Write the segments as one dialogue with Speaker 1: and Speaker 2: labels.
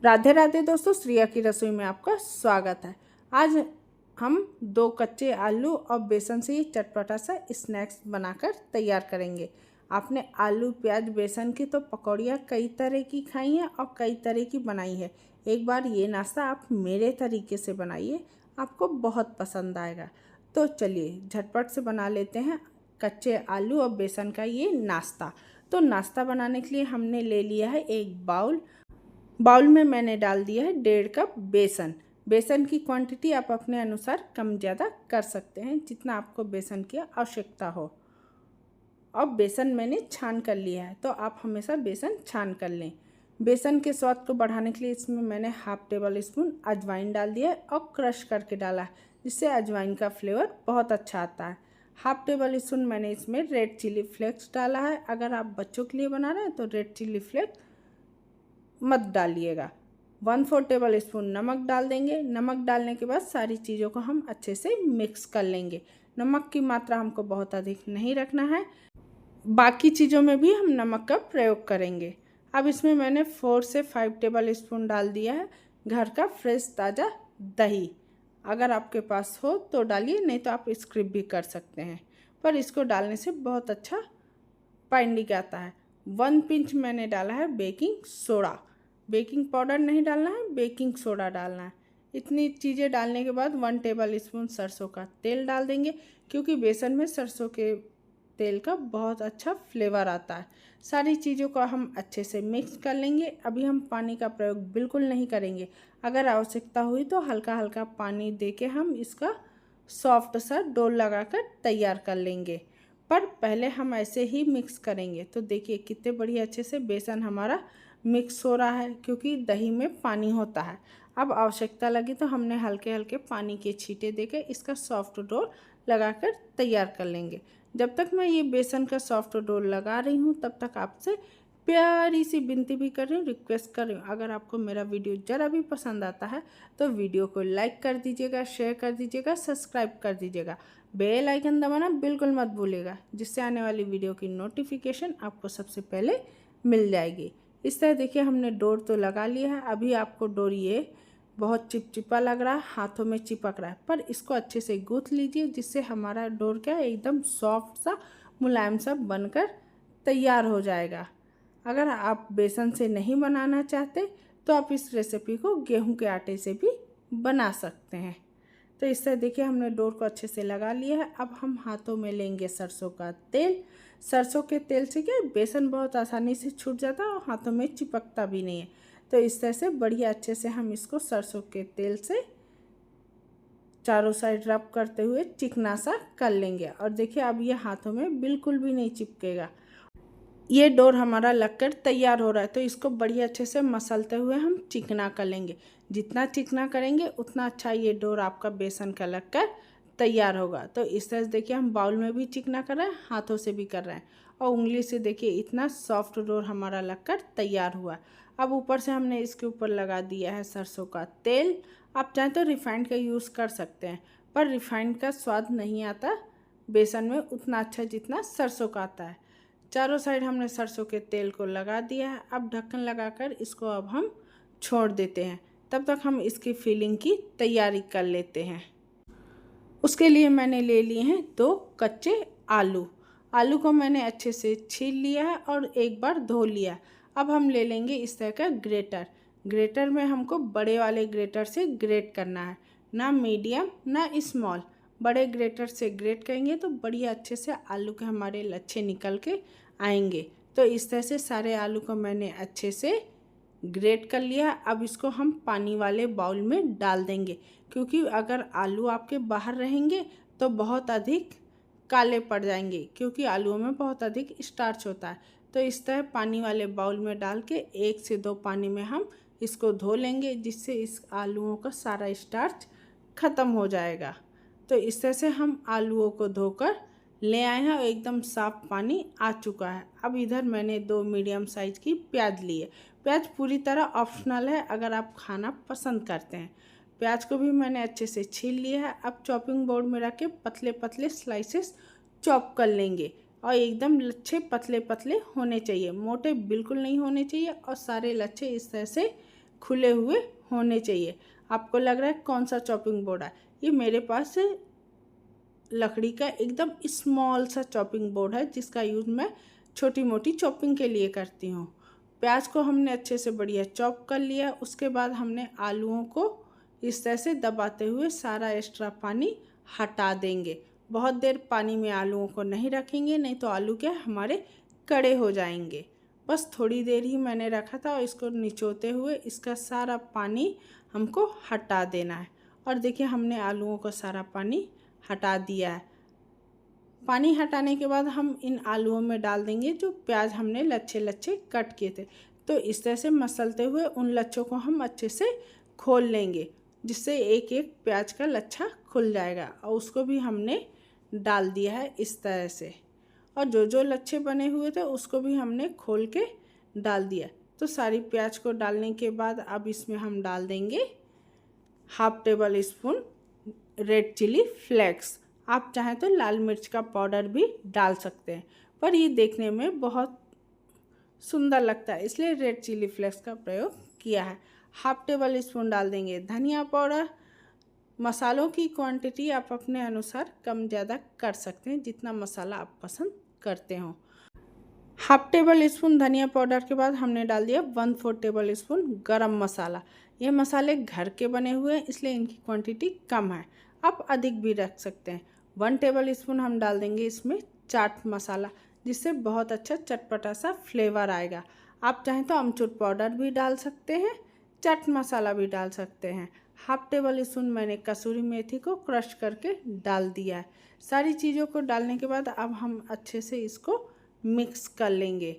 Speaker 1: राधे राधे दोस्तों, श्रिया की रसोई में आपका स्वागत है। आज हम 2 कच्चे आलू और बेसन से ये चटपटा सा स्नैक्स बनाकर तैयार करेंगे। आपने आलू प्याज बेसन की तो पकौड़ियाँ कई तरह की खाई हैं और कई तरह की बनाई है। एक बार ये नाश्ता आप मेरे तरीके से बनाइए, आपको बहुत पसंद आएगा। तो चलिए झटपट से बना लेते हैं कच्चे आलू और बेसन का ये नाश्ता। तो नाश्ता बनाने के लिए हमने ले लिया है एक बाउल में मैंने डाल दिया है 1.5 कप बेसन। बेसन की क्वांटिटी आप अपने अनुसार कम ज़्यादा कर सकते हैं, जितना आपको बेसन की आवश्यकता हो। और बेसन मैंने छान कर लिया है, तो आप हमेशा बेसन छान कर लें। बेसन के स्वाद को बढ़ाने के लिए इसमें मैंने 1/2 टेबल स्पून अजवाइन डाल दिया है और क्रश करके डाला है, जिससे अजवाइन का फ्लेवर बहुत अच्छा आता है। 1/2 टेबल स्पून मैंने इसमें रेड चिली फ्लेक्स डाला है। अगर आप बच्चों के लिए बना रहे हैं तो रेड चिली फ्लेक्स मत डालिएगा। 1/4 टेबल स्पून नमक डाल देंगे। नमक डालने के बाद सारी चीज़ों को हम अच्छे से मिक्स कर लेंगे। नमक की मात्रा हमको बहुत अधिक नहीं रखना है, बाकी चीज़ों में भी हम नमक का प्रयोग करेंगे। अब इसमें मैंने 4 से 5 टेबल स्पून डाल दिया है घर का फ्रेश ताज़ा दही। अगर आपके पास हो तो डालिए, नहीं तो आप स्किप भी कर सकते हैं, पर इसको डालने से बहुत अच्छा बाइंडिंग आता है। 1 पिंच मैंने डाला है बेकिंग सोडा। बेकिंग पाउडर नहीं डालना है, बेकिंग सोडा डालना है। इतनी चीज़ें डालने के बाद 1 टेबल स्पून सरसों का तेल डाल देंगे, क्योंकि बेसन में सरसों के तेल का बहुत अच्छा फ्लेवर आता है। सारी चीज़ों को हम अच्छे से मिक्स कर लेंगे। अभी हम पानी का प्रयोग बिल्कुल नहीं करेंगे। अगर आवश्यकता हुई तो हल्का हल्का पानी देके हम इसका सॉफ्ट सा डो लगाकर तैयार कर लेंगे, पर पहले हम ऐसे ही मिक्स करेंगे। तो देखिए कितने बढ़िया अच्छे से बेसन हमारा मिक्स हो रहा है, क्योंकि दही में पानी होता है। अब आवश्यकता लगी तो हमने हल्के हल्के पानी के छींटे देकर इसका सॉफ्ट डो लगाकर तैयार कर लेंगे। जब तक मैं ये बेसन का सॉफ्ट डो लगा रही हूँ, तब तक आपसे प्यारी सी विनती भी कर रही हूँ, रिक्वेस्ट कर रही हूँ। अगर आपको मेरा वीडियो ज़रा भी पसंद आता है तो वीडियो को लाइक कर दीजिएगा, शेयर कर दीजिएगा, सब्सक्राइब कर दीजिएगा। बेल आइकन दबाना बिल्कुल मत भूलिएगा, जिससे आने वाली वीडियो की नोटिफिकेशन आपको सबसे पहले मिल जाएगी। इस तरह देखिए हमने डोर तो लगा लिया है। अभी आपको डोर ये बहुत चिपचिपा लग रहा है, हाथों में चिपक रहा है, पर इसको अच्छे से गूँथ लीजिए, जिससे हमारा डोर क्या है एकदम सॉफ्ट सा मुलायम सा बनकर तैयार हो जाएगा। अगर आप बेसन से नहीं बनाना चाहते तो आप इस रेसिपी को गेहूं के आटे से भी बना सकते हैं। तो इस तरह देखिए हमने डोर को अच्छे से लगा लिया है। अब हम हाथों में लेंगे सरसों का तेल। सरसों के तेल से क्या बेसन बहुत आसानी से छूट जाता है और हाथों में चिपकता भी नहीं है। तो इस तरह से बढ़िया अच्छे से हम इसको सरसों के तेल से चारों साइड रब करते हुए चिकना सा कर लेंगे। और देखिए अब ये हाथों में बिल्कुल भी नहीं चिपकेगा। ये डोर हमारा लगकर तैयार हो रहा है, तो इसको बढ़िया अच्छे से मसलते हुए हम चिकना कर लेंगे। जितना चिकना करेंगे उतना अच्छा ये डोर आपका बेसन का लगकर तैयार होगा। तो इस तरह से देखिए हम बाउल में भी चिकना कर रहे हैं, हाथों से भी कर रहे हैं, और उंगली से देखिए इतना सॉफ्ट डोर हमारा लगकर तैयार हुआ। अब ऊपर से हमने इसके ऊपर लगा दिया है सरसों का तेल। आप चाहें तो रिफाइंड का यूज़ कर सकते हैं, पर रिफाइंड का स्वाद नहीं आता बेसन में उतना अच्छा जितना सरसों का आता है। चारों साइड हमने सरसों के तेल को लगा दिया है। अब ढक्कन लगाकर इसको अब हम छोड़ देते हैं। तब तक हम इसकी फिलिंग की तैयारी कर लेते हैं। उसके लिए मैंने ले लिए हैं 2 कच्चे आलू। आलू को मैंने अच्छे से छील लिया है और एक बार धो लिया। अब हम ले लेंगे इस तरह का ग्रेटर। ग्रेटर में हमको बड़े वाले ग्रेटर से ग्रेट करना है, ना मीडियम ना स्मॉल। बड़े ग्रेटर से ग्रेट करेंगे तो बढ़िया अच्छे से आलू के हमारे लच्छे निकल के आएंगे। तो इस तरह से सारे आलू को मैंने अच्छे से ग्रेट कर लिया। अब इसको हम पानी वाले बाउल में डाल देंगे, क्योंकि अगर आलू आपके बाहर रहेंगे तो बहुत अधिक काले पड़ जाएंगे, क्योंकि आलूओं में बहुत अधिक स्टार्च होता है। तो इस तरह पानी वाले बाउल में डाल के 1 से 2 पानी में हम इसको धो लेंगे, जिससे इस आलूओं का सारा स्टार्च ख़त्म हो जाएगा। तो इस तरह से हम आलूओं को धोकर ले आए हैं और एकदम साफ पानी आ चुका है। अब इधर मैंने 2 मीडियम साइज़ की प्याज ली है। प्याज पूरी तरह ऑप्शनल है, अगर आप खाना पसंद करते हैं। प्याज को भी मैंने अच्छे से छील लिया है। अब चॉपिंग बोर्ड में रख के पतले पतले स्लाइसेस चॉप कर लेंगे, और एकदम लच्छे पतले पतले होने चाहिए, मोटे बिल्कुल नहीं होने चाहिए। और सारे लच्छे इस तरह से खुले हुए होने चाहिए। आपको लग रहा है कौन सा चॉपिंग बोर्ड है? ये मेरे पास लकड़ी का एकदम स्मॉल सा चॉपिंग बोर्ड है, जिसका यूज़ मैं छोटी मोटी चॉपिंग के लिए करती हूँ। प्याज को हमने अच्छे से बढ़िया चॉप कर लिया। उसके बाद हमने आलूओं को इस तरह से दबाते हुए सारा एक्स्ट्रा पानी हटा देंगे। बहुत देर पानी में आलूओं को नहीं रखेंगे, नहीं तो आलू क्या हमारे कड़े हो जाएंगे। बस थोड़ी देर ही मैंने रखा था और इसको निचोते हुए इसका सारा पानी हमको हटा देना है। और देखिए हमने आलूओं का सारा पानी हटा दिया है। पानी हटाने के बाद हम इन आलूओं में डाल देंगे जो प्याज हमने लच्छे लच्छे कट किए थे। तो इस तरह से मसलते हुए उन लच्छों को हम अच्छे से खोल लेंगे, जिससे एक एक प्याज का लच्छा खुल जाएगा। और उसको भी हमने डाल दिया है इस तरह से। और जो जो लच्छे बने हुए थे उसको भी हमने खोल के डाल दिया। तो सारी प्याज को डालने के बाद अब इसमें हम डाल देंगे 1/2 tablespoon red chilli flakes. आप चाहें तो लाल मिर्च का पाउडर भी डाल सकते हैं, पर ये देखने में बहुत सुंदर लगता है, इसलिए रेड चिली फ्लेक्स का प्रयोग किया है। 1/2 टेबल स्पून डाल देंगे धनिया पाउडर। मसालों की क्वांटिटी आप अपने अनुसार कम ज़्यादा कर सकते हैं, जितना मसाला आप पसंद करते हो। 1/2 टेबल स्पून धनिया पाउडर के बाद हमने डाल दिया 1/4 टेबल स्पून गरम मसाला। ये मसाले घर के बने हुए हैं, इसलिए इनकी क्वांटिटी कम है, आप अधिक भी रख सकते हैं। 1 टेबल स्पून हम डाल देंगे इसमें चाट मसाला, जिससे बहुत अच्छा चटपटा सा फ्लेवर आएगा। आप चाहें तो अमचूर पाउडर भी डाल सकते हैं, चाट मसाला भी डाल सकते हैं। 1/2 टेबल स्पून मैंने कसूरी मेथी को क्रश करके डाल दिया है। सारी चीज़ों को डालने के बाद अब हम अच्छे से इसको मिक्स कर लेंगे।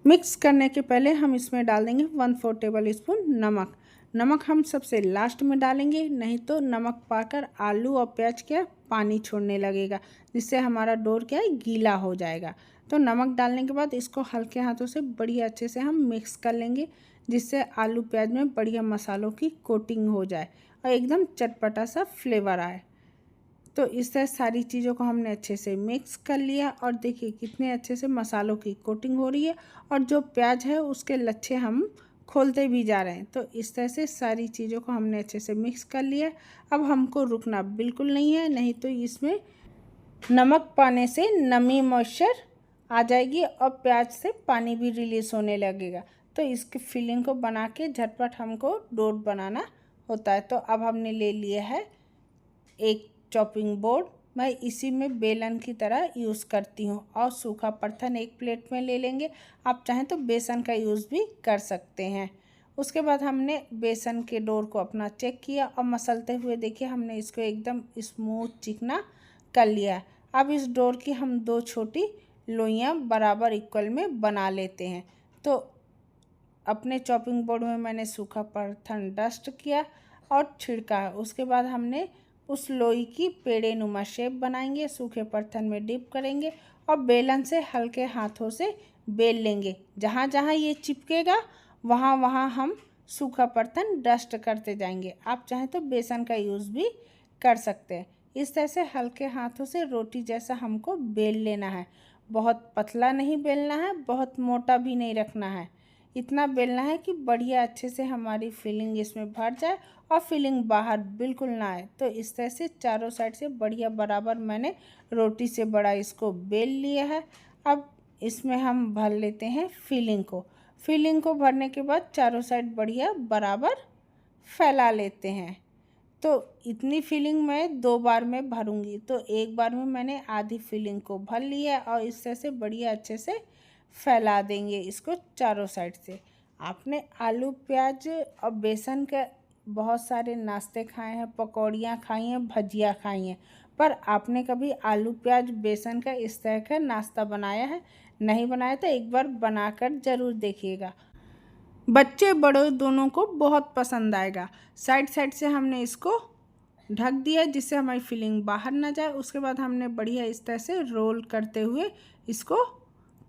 Speaker 1: मिक्स करने के पहले हम इसमें डाल देंगे 1/4 टेबल स्पून नमक। नमक हम सबसे लास्ट में डालेंगे, नहीं तो नमक पाकर आलू और प्याज क्या पानी छोड़ने लगेगा, जिससे हमारा डोर क्या है गीला हो जाएगा। तो नमक डालने के बाद इसको हल्के हाथों से बढ़िया अच्छे से हम मिक्स कर लेंगे, जिससे आलू प्याज में बढ़िया मसालों की कोटिंग हो जाए और एकदम चटपटा सा फ्लेवर आए। तो इस तरह सारी चीज़ों को हमने अच्छे से मिक्स कर लिया और देखिए कितने अच्छे से मसालों की कोटिंग हो रही है और जो प्याज है उसके लच्छे हम खोलते भी जा रहे हैं। तो इस तरह से सारी चीज़ों को हमने अच्छे से मिक्स कर लिया। अब हमको रुकना बिल्कुल नहीं है, नहीं तो इसमें नमक पाने से नमी मॉइस्चर आ जाएगी और प्याज से पानी भी रिलीज़ होने लगेगा। तो इसकी फिलिंग को बना के झटपट हमको डो बनाना होता है। तो अब हमने ले लिया है एक चॉपिंग बोर्ड। मैं इसी में बेलन की तरह यूज़ करती हूँ और सूखा परथन एक प्लेट में ले लेंगे। आप चाहें तो बेसन का यूज़ भी कर सकते हैं। उसके बाद हमने बेसन के डोर को अपना चेक किया और मसलते हुए देखिए हमने इसको एकदम स्मूथ चिकना कर लिया। अब इस डोर की हम 2 छोटी लोइयाँ बराबर इक्वल में बना लेते हैं। तो अपने चॉपिंग बोर्ड में मैंने सूखा परथन डस्ट किया और छिड़का। उसके बाद हमने उस लोई की पेड़े नुमा शेप बनाएंगे, सूखे परथन में डिप करेंगे और बेलन से हल्के हाथों से बेल लेंगे। जहाँ जहाँ ये चिपकेगा वहाँ वहाँ हम सूखा परथन डस्ट करते जाएंगे। आप चाहें तो बेसन का यूज़ भी कर सकते हैं। इस तरह से हल्के हाथों से रोटी जैसा हमको बेल लेना है। बहुत पतला नहीं बेलना है, बहुत मोटा भी नहीं रखना है। इतना बेलना है कि बढ़िया अच्छे से हमारी फिलिंग इसमें भर जाए और फिलिंग बाहर बिल्कुल ना आए। तो इस तरह से चारों साइड से बढ़िया बराबर मैंने रोटी से बड़ा इसको बेल लिया है। अब इसमें हम भर लेते हैं फिलिंग को। फिलिंग को भरने के बाद चारों साइड बढ़िया बराबर फैला लेते हैं। तो इतनी फिलिंग मैं 2 बार में भरूंगी, तो एक बार में मैंने आधी फिलिंग को भर लिया और इस तरह से बढ़िया अच्छे से फैला देंगे इसको चारों साइड से। आपने आलू प्याज और बेसन के बहुत सारे नाश्ते खाए हैं, पकौड़ियाँ खाई हैं, भजिया खाई हैं, पर आपने कभी आलू प्याज बेसन का इस तरह का नाश्ता बनाया है? नहीं बनाया तो एक बार बनाकर ज़रूर देखिएगा। बच्चे बड़े दोनों को बहुत पसंद आएगा। साइड साइड से हमने इसको ढक दिया जिससे हमारी फिलिंग बाहर ना जाए। उसके बाद हमने बढ़िया इस तरह से रोल करते हुए इसको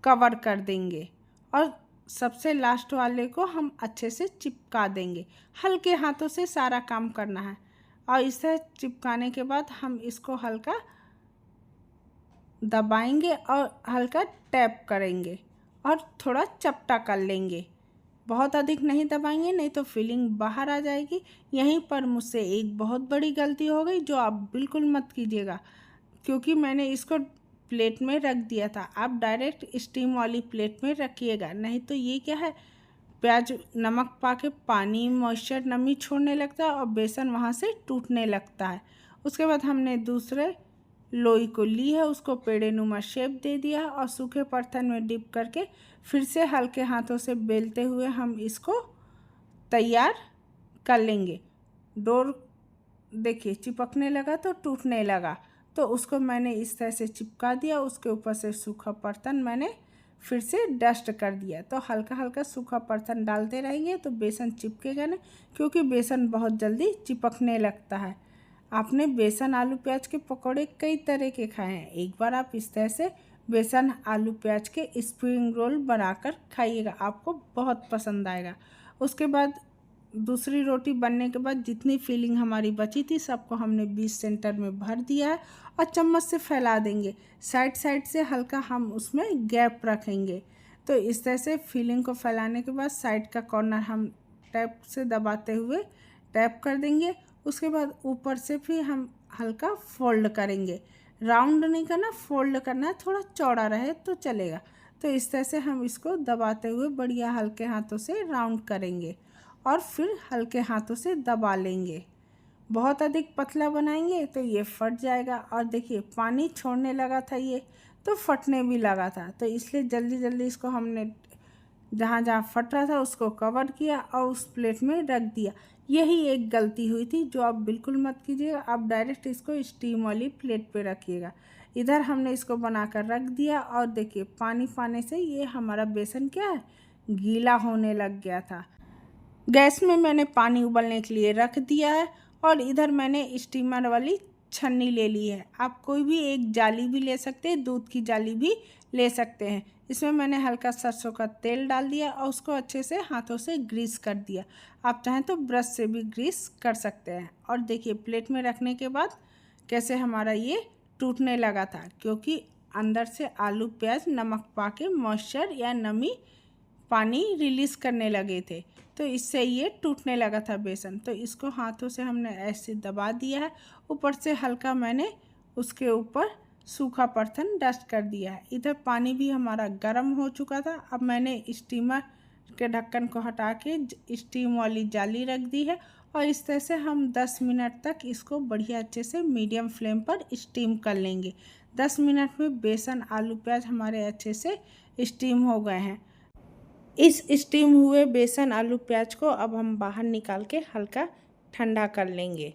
Speaker 1: कवर कर देंगे और सबसे लास्ट वाले को हम अच्छे से चिपका देंगे। हल्के हाथों से सारा काम करना है और इसे चिपकाने के बाद हम इसको हल्का दबाएंगे और हल्का टैप करेंगे और थोड़ा चपटा कर लेंगे। बहुत अधिक नहीं दबाएंगे, नहीं तो फिलिंग बाहर आ जाएगी। यहीं पर मुझसे एक बहुत बड़ी गलती हो गई जो आप बिल्कुल मत कीजिएगा, क्योंकि मैंने इसको प्लेट में रख दिया था। आप डायरेक्ट स्टीम वाली प्लेट में रखिएगा, नहीं तो ये क्या है, प्याज नमक पाके पानी मॉइस्चर नमी छोड़ने लगता है और बेसन वहाँ से टूटने लगता है। उसके बाद हमने दूसरे लोई को ली है, उसको पेड़े नुमा शेप दे दिया और सूखे बर्तन में डिप करके फिर से हल्के हाथों से बेलते हुए हम इसको तैयार कर लेंगे। डोर देखिए चिपकने लगा तो टूटने लगा, तो उसको मैंने इस तरह से चिपका दिया। उसके ऊपर से सूखा बर्तन मैंने फिर से डस्ट कर दिया। तो हल्का हल्का सूखा बर्तन डालते रहेंगे तो बेसन चिपकेगा नहीं, क्योंकि बेसन बहुत जल्दी चिपकने लगता है। आपने बेसन आलू प्याज के पकौड़े कई तरह के खाए हैं, एक बार आप इस तरह से बेसन आलू प्याज के स्प्रिंग रोल बनाकर खाइएगा, आपको बहुत पसंद आएगा। उसके बाद दूसरी रोटी बनने के बाद जितनी फिलिंग हमारी बची थी सबको हमने बीच सेंटर में भर दिया है और चम्मच से फैला देंगे। साइड साइड से हल्का हम उसमें गैप रखेंगे। तो इस तरह से फिलिंग को फैलाने के बाद साइड का कॉर्नर हम टैप से दबाते हुए टैप कर देंगे। उसके बाद ऊपर से भी हम हल्का फोल्ड करेंगे, राउंड नहीं करना, फोल्ड करना है, थोड़ा चौड़ा रहे तो चलेगा। तो इस तरह से हम इसको दबाते हुए बढ़िया हल्के हाथों से राउंड करेंगे और फिर हल्के हाथों से दबा लेंगे। बहुत अधिक पतला बनाएंगे तो ये फट जाएगा। और देखिए पानी छोड़ने लगा था ये, तो फटने भी लगा था, तो इसलिए जल्दी जल्दी इसको हमने जहाँ जहाँ फट रहा था उसको कवर किया और उस प्लेट में रख दिया। यही एक गलती हुई थी जो आप बिल्कुल मत कीजिएगा। आप डायरेक्ट इसको स्टीम वाली प्लेट पे रखिएगा। इधर हमने इसको बनाकर रख दिया और देखिए पानी पाने से ये हमारा बेसन क्या है, गीला होने लग गया था। गैस में मैंने पानी उबलने के लिए रख दिया है और इधर मैंने स्टीमर वाली छन्नी ले ली है। आप कोई भी एक जाली भी ले सकते हैं, दूध की जाली भी ले सकते हैं। इसमें मैंने हल्का सरसों का तेल डाल दिया और उसको अच्छे से हाथों से ग्रीस कर दिया। आप चाहें तो ब्रश से भी ग्रीस कर सकते हैं। और देखिए प्लेट में रखने के बाद कैसे हमारा ये टूटने लगा था, क्योंकि अंदर से आलू प्याज नमक पाके मॉइस्चर या नमी पानी रिलीज़ करने लगे थे, तो इससे ये टूटने लगा था बेसन। तो इसको हाथों से हमने ऐसे दबा दिया है। ऊपर से हल्का मैंने उसके ऊपर सूखा बर्तन डस्ट कर दिया है। इधर पानी भी हमारा गर्म हो चुका था। अब मैंने स्टीमर के ढक्कन को हटा के स्टीम वाली जाली रख दी है और इस तरह से हम 10 मिनट तक इसको बढ़िया अच्छे से मीडियम फ्लेम पर स्टीम कर लेंगे। 10 मिनट में बेसन आलू प्याज हमारे अच्छे से स्टीम हो गए हैं। इस स्टीम हुए बेसन आलू प्याज को अब हम बाहर निकाल के हल्का ठंडा कर लेंगे।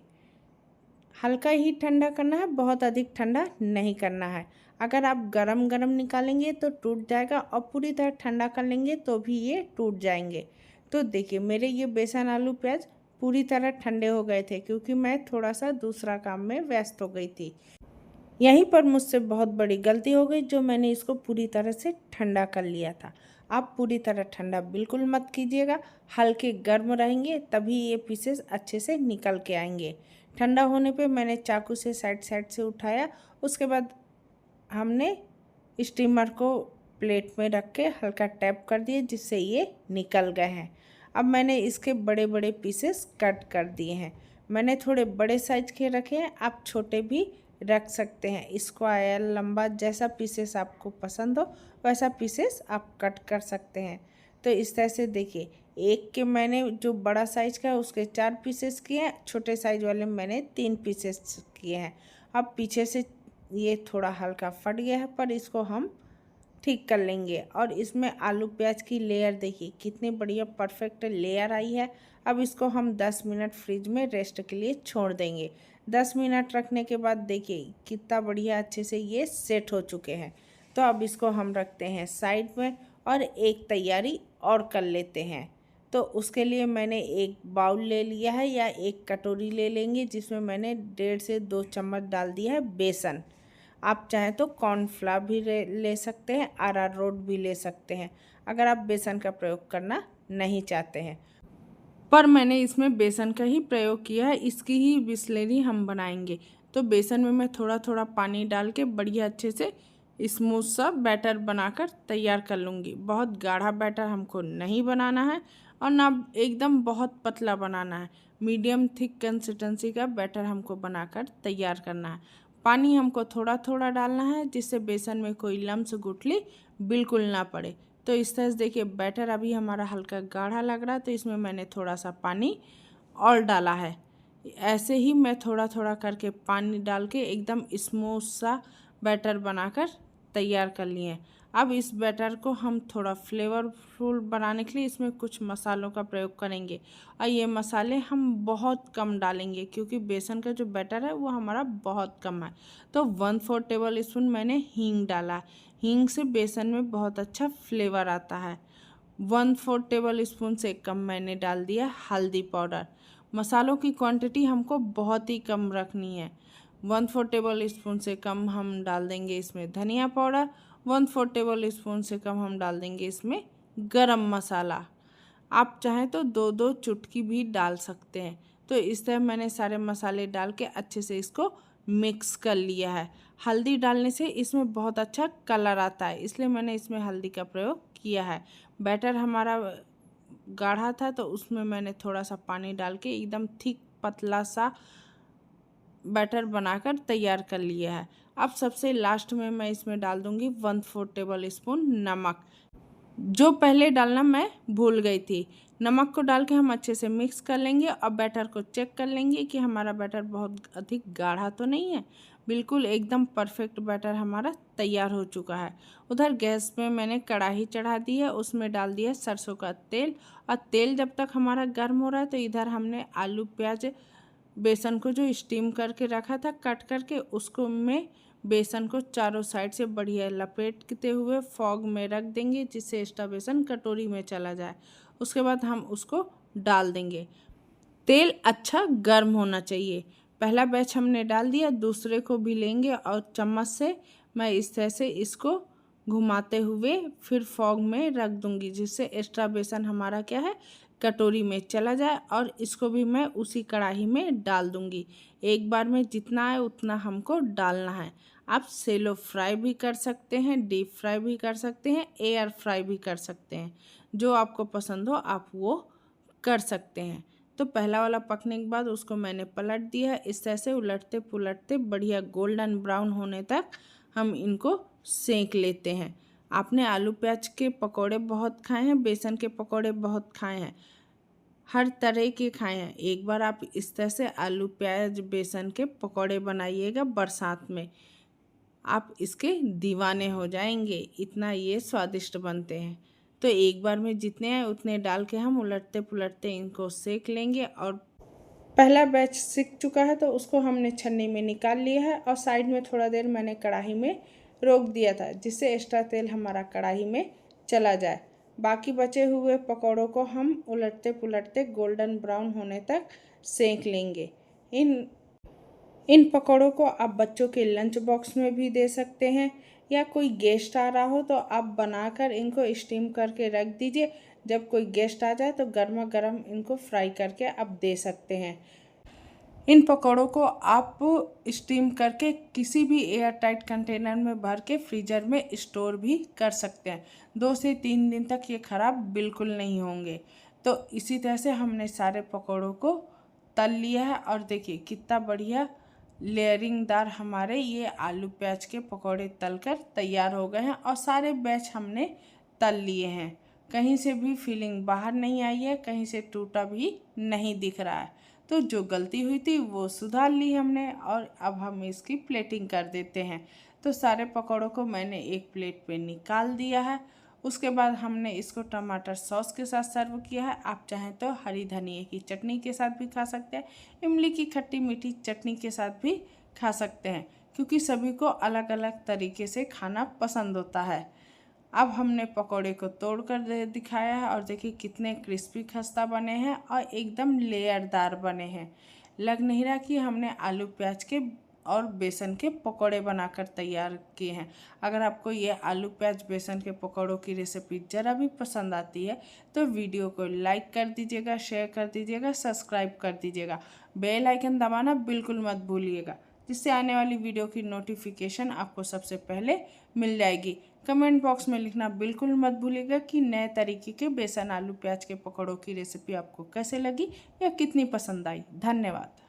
Speaker 1: हल्का ही ठंडा करना है, बहुत अधिक ठंडा नहीं करना है। अगर आप गरम गरम निकालेंगे तो टूट जाएगा और पूरी तरह ठंडा कर लेंगे तो भी ये टूट जाएंगे। तो देखिए मेरे ये बेसन आलू प्याज पूरी तरह ठंडे हो गए थे, क्योंकि मैं थोड़ा सा दूसरा काम में व्यस्त हो गई थी। यहीं पर मुझसे बहुत बड़ी गलती हो गई जो मैंने इसको पूरी तरह से ठंडा कर लिया था। आप पूरी तरह ठंडा बिल्कुल मत कीजिएगा, हल्के गर्म रहेंगे तभी ये पीसेस अच्छे से निकल के आएंगे। ठंडा होने पे मैंने चाकू से साइड साइड से उठाया। उसके बाद हमने स्टीमर को प्लेट में रख के हल्का टैप कर दिए, जिससे ये निकल गए हैं। अब मैंने इसके बड़े बड़े पीसेस कट कर दिए हैं। मैंने थोड़े बड़े साइज के रखे हैं, आप छोटे भी रख सकते हैं। स्क्वायर लंबा जैसा पीसेस आपको पसंद हो वैसा पीसेस आप कट कर सकते हैं। तो इस तरह से देखिए एक के मैंने जो बड़ा साइज का है उसके 4 पीसेस किए हैं, छोटे साइज वाले मैंने 3 पीसेस किए हैं। अब पीछे से ये थोड़ा हल्का फट गया है, पर इसको हम ठीक कर लेंगे। और इसमें आलू प्याज की लेयर देखिए कितनी बढ़िया परफेक्ट लेयर आई है। अब इसको हम 10 मिनट फ्रिज में रेस्ट के लिए छोड़ देंगे। 10 मिनट रखने के बाद देखिए कितना बढ़िया अच्छे से ये सेट हो चुके हैं। तो अब इसको हम रखते हैं साइड में और एक तैयारी और कर लेते हैं। तो उसके लिए मैंने एक बाउल ले लिया है या एक कटोरी ले लेंगे, जिसमें मैंने 1.5 से 2 चम्मच डाल दिया है बेसन। आप चाहें तो कॉर्नफ्लावर भी ले सकते हैं, अरारोट भी ले सकते हैं, अगर आप बेसन का प्रयोग करना नहीं चाहते हैं। पर मैंने इसमें बेसन का ही प्रयोग किया है, इसकी ही बिस्लेरी हम बनाएंगे। तो बेसन में मैं थोड़ा थोड़ा पानी डाल के बढ़िया अच्छे से स्मूथ सा बैटर बनाकर तैयार कर लूँगी। बहुत गाढ़ा बैटर हमको नहीं बनाना है, और ना एकदम बहुत पतला बनाना है। मीडियम थिक कंसिस्टेंसी का बैटर हमको बनाकर तैयार करना है। पानी हमको थोड़ा थोड़ा डालना है जिससे बेसन में कोई लम्स गुठली बिल्कुल ना पड़े। तो इस तरह से देखिए बैटर अभी हमारा हल्का गाढ़ा लग रहा है, तो इसमें मैंने थोड़ा सा पानी और डाला है। ऐसे ही मैं थोड़ा थोड़ा करके पानी डाल के एकदम स्मूथ सा बैटर बनाकर तैयार कर लिए। अब इस बैटर को हम थोड़ा फ्लेवरफुल बनाने के लिए इसमें कुछ मसालों का प्रयोग करेंगे, और ये मसाले हम बहुत कम डालेंगे क्योंकि बेसन का जो बैटर है वो हमारा बहुत कम है। तो 1/4 टेबल स्पून मैंने हींग डाला। हींग से बेसन में बहुत अच्छा फ्लेवर आता है। 1/4 टेबल स्पून से कम मैंने डाल दिया हल्दी पाउडर। मसालों की क्वांटिटी हमको बहुत ही कम रखनी है। 1/4 टेबल स्पून से कम हम डाल देंगे इसमें धनिया पाउडर। 1/4 टेबल स्पून से कम हम डाल देंगे इसमें गरम मसाला। आप चाहें तो 2-2 चुटकी भी डाल सकते हैं। तो इस तरह मैंने सारे मसाले डाल के अच्छे से इसको मिक्स कर लिया है। हल्दी डालने से इसमें बहुत अच्छा कलर आता है, इसलिए मैंने इसमें हल्दी का प्रयोग किया है। बैटर हमारा गाढ़ा था तो उसमें मैंने थोड़ा सा पानी डाल के एकदम थिक पतला सा बैटर बनाकर तैयार कर लिया है। अब सबसे लास्ट में मैं इसमें डाल दूंगी 1/4 टेबल स्पून नमक, जो पहले डालना मैं भूल गई थी। नमक को डाल के हम अच्छे से मिक्स कर लेंगे और बैटर को चेक कर लेंगे कि हमारा बैटर बहुत अधिक गाढ़ा तो नहीं है। बिल्कुल एकदम परफेक्ट बैटर हमारा तैयार हो चुका है। उधर गैस पे मैंने कढ़ाई चढ़ा दी है, उसमें डाल दिया सरसों का तेल, और तेल जब तक हमारा गर्म हो रहा है तो इधर हमने आलू प्याज बेसन को जो स्टीम करके रखा था कट करके, उसको में बेसन को चारों साइड से बढ़िया लपेटते हुए फॉग में रख देंगे जिससे एक्स्ट्रा बेसन कटोरी में चला जाए। उसके बाद हम उसको डाल देंगे। तेल अच्छा गर्म होना चाहिए। पहला बैच हमने डाल दिया, दूसरे को भी लेंगे और चम्मच से मैं इस तरह से इसको घुमाते हुए फिर फॉग में रख दूंगी जिससे एक्स्ट्रा बेसन हमारा क्या है कटोरी में चला जाए, और इसको भी मैं उसी कढ़ाई में डाल दूंगी। एक बार में जितना है उतना हमको डालना है। आप सेलो फ्राई भी कर सकते हैं, डीप फ्राई भी कर सकते हैं, एयर फ्राई भी कर सकते हैं, जो आपको पसंद हो आप वो कर सकते हैं। तो पहला वाला पकने के बाद उसको मैंने पलट दिया है। इस तरह से उलटते पुलटते बढ़िया गोल्डन ब्राउन होने तक हम इनको सेंक लेते हैं। आपने आलू प्याज के पकौड़े बहुत खाए हैं, बेसन के पकौड़े बहुत खाए हैं, हर तरह के खाए हैं। एक बार आप इस तरह से आलू प्याज बेसन के पकौड़े बनाइएगा बरसात में, आप इसके दीवाने हो जाएंगे, इतना ये स्वादिष्ट बनते हैं। तो एक बार में जितने हैं उतने डाल के हम उलटते पुलटते इनको सेक लेंगे। और पहला बैच सिक चुका है तो उसको हमने छन्नी में निकाल लिया है, और साइड में थोड़ा देर मैंने कढ़ाई में रोक दिया था जिससे एक्स्ट्रा तेल हमारा कढ़ाई में चला जाए। बाकी बचे हुए पकौड़ों को हम उलटते पुलटते गोल्डन ब्राउन होने तक सेक लेंगे। इन पकौड़ों को आप बच्चों के लंच बॉक्स में भी दे सकते हैं, या कोई गेस्ट आ रहा हो तो आप बनाकर इनको स्टीम करके रख दीजिए। जब कोई गेस्ट आ जाए तो गर्मा गर्म इनको फ्राई करके आप दे सकते हैं। इन पकौड़ों को आप स्टीम करके किसी भी एयर टाइट कंटेनर में भर के फ्रीजर में स्टोर भी कर सकते हैं। 2 से 3 दिन तक ये ख़राब बिल्कुल नहीं होंगे। तो इसी तरह से हमने सारे पकौड़ों को तल लिया है, और देखिए कितना बढ़िया लेयरिंगदार हमारे ये आलू प्याज के पकौड़े तलकर तैयार हो गए हैं, और सारे बैच हमने तल लिए हैं। कहीं से भी फीलिंग बाहर नहीं आई है, कहीं से टूटा भी नहीं दिख रहा है। तो जो गलती हुई थी वो सुधार ली हमने, और अब हम इसकी प्लेटिंग कर देते हैं। तो सारे पकौड़ों को मैंने एक प्लेट पे निकाल दिया है। उसके बाद हमने इसको टमाटर सॉस के साथ सर्व किया है। आप चाहें तो हरी धनिया की चटनी के साथ भी खा सकते हैं, इमली की खट्टी मीठी चटनी के साथ भी खा सकते हैं, क्योंकि सभी को अलग अलग तरीके से खाना पसंद होता है। अब हमने पकौड़े को तोड़ कर दिखाया है, और देखिए कितने क्रिस्पी खस्ता बने हैं और एकदम लेयरदार बने हैं। लग नहीं रहा कि हमने आलू प्याज के और बेसन के पकौड़े बनाकर तैयार किए हैं। अगर आपको ये आलू प्याज बेसन के पकौड़ों की रेसिपी ज़रा भी पसंद आती है तो वीडियो को लाइक कर दीजिएगा, शेयर कर दीजिएगा, सब्सक्राइब कर दीजिएगा, बेल आइकन दबाना बिल्कुल मत भूलिएगा, जिससे आने वाली वीडियो की नोटिफिकेशन आपको सबसे पहले मिल जाएगी। कमेंट बॉक्स में लिखना बिल्कुल मत भूलिएगा कि नए तरीके के बेसन आलू प्याज के पकौड़ों की रेसिपी आपको कैसे लगी या कितनी पसंद आई। धन्यवाद।